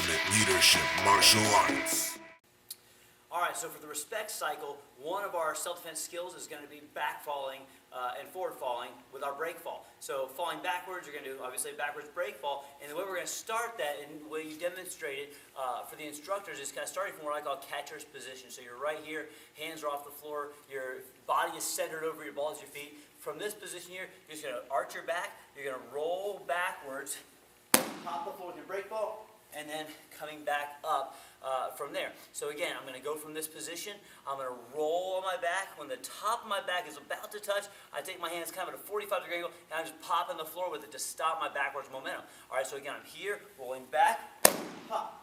ultimate leadership martial arts. Alright, so for the respect cycle, one of our self-defense skills is going to be back falling and forward falling with our break fall. So falling backwards, you're going to do obviously a backwards break fall, and the way we're going to start that, and the way you demonstrate it for the instructors, is kind of starting from what I call catcher's position. So you're right here, hands are off the floor, your body is centered over your balls, your feet. From this position here, you're just going to arch your back, you're going to roll backwards, pop the floor with your break fall, and then coming back up from there. So again, I'm going to go from this position, I'm going to roll on my back. When the top of my back is about to touch, I take my hands kind of at a 45-degree angle, and I'm just popping the floor with it to stop my backwards momentum. Alright, so again, I'm here, rolling back, pop.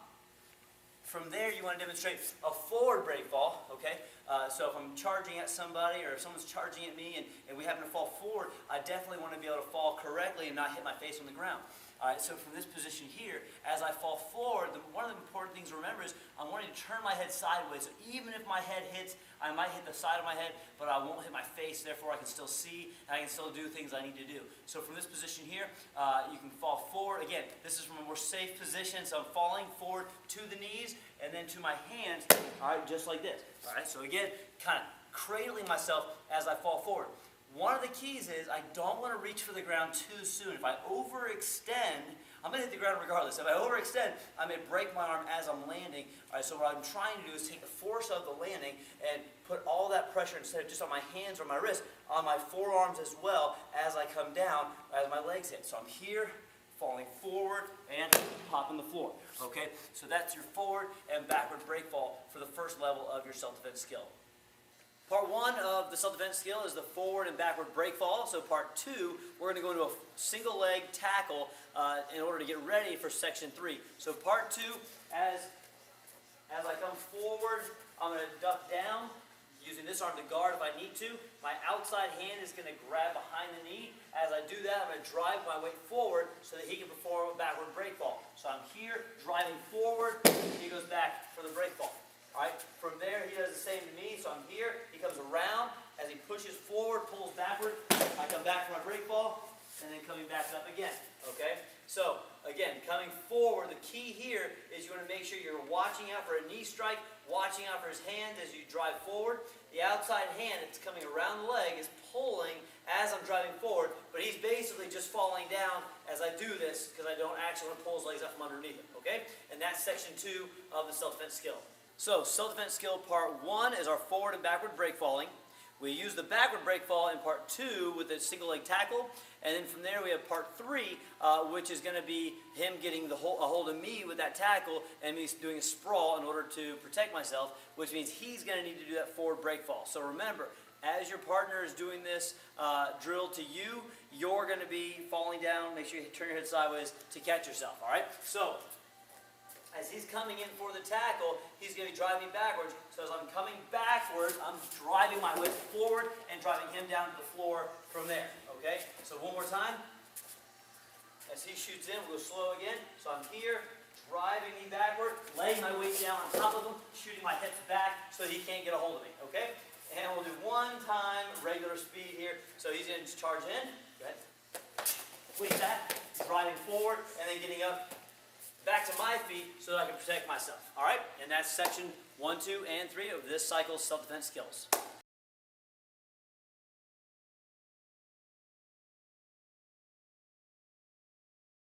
From there, you want to demonstrate a forward break fall, okay? So if I'm charging at somebody, or if someone's charging at me, and we happen to fall forward, I definitely want to be able to fall correctly and not hit my face on the ground. Alright, so from this position here, as I fall forward, one of the important things to remember is I'm wanting to turn my head sideways. So even if my head hits, I might hit the side of my head, but I won't hit my face, therefore I can still see, and I can still do things I need to do. So from this position here, you can fall forward. Again, this is from a more safe position, so I'm falling forward to the knees, and then to my hands, alright, just like this. Alright, so again, kind of cradling myself as I fall forward. One of the keys is I don't want to reach for the ground too soon. If I overextend, I'm going to hit the ground regardless. If I overextend, I may break my arm as I'm landing. All right, so what I'm trying to do is take the force of the landing and put all that pressure, instead of just on my hands or my wrist, on my forearms as well as I come down, as my legs hit. So I'm here, falling forward, and popping the floor. Okay, so that's your forward and backward break fall for the first level of your self-defense skill. Part one of the self-defense skill is the forward and backward break fall. So part two, we're going to go into a single leg tackle in order to get ready for section 3. So part two, as I come forward, I'm going to duck down, using this arm to guard if I need to. My outside hand is going to grab behind the knee. As I do that, I'm going to drive my weight forward so that he can perform a backward break fall. So I'm here, driving forward, he goes back for the break fall. Alright, from there he does the same to me, so I'm here, he comes around, as he pushes forward, pulls backward, I come back for my break fall, and then coming back up again, okay? So, again, coming forward, the key here is you want to make sure you're watching out for a knee strike, watching out for his hand as you drive forward. The outside hand that's coming around the leg is pulling as I'm driving forward, but he's basically just falling down as I do this because I don't actually want to pull his legs up from underneath him, okay? And that's section 2 of the self-defense skill. So, self-defense skill part 1 is our forward and backward break falling. We use the backward break fall in part 2 with a single leg tackle. And then from there we have part 3, which is going to be him getting a hold of me with that tackle and me doing a sprawl in order to protect myself, which means he's going to need to do that forward break fall. So remember, as your partner is doing this drill to you, you're going to be falling down. Make sure you turn your head sideways to catch yourself. All right? So, as he's coming in for the tackle, he's going to be driving backwards. So as I'm coming backwards, I'm driving my weight forward and driving him down to the floor from there. Okay? So one more time. As he shoots in, we'll go slow again. So I'm here, driving me backward, laying my weight down on top of him, shooting my hips back so he can't get a hold of me. Okay? And we'll do one time regular speed here. So he's going to just charge in. Go ahead. Weight back, driving forward, and then getting up back to my feet so that I can protect myself. All right? And that's section 1, 2, and 3 of this cycle's self-defense skills.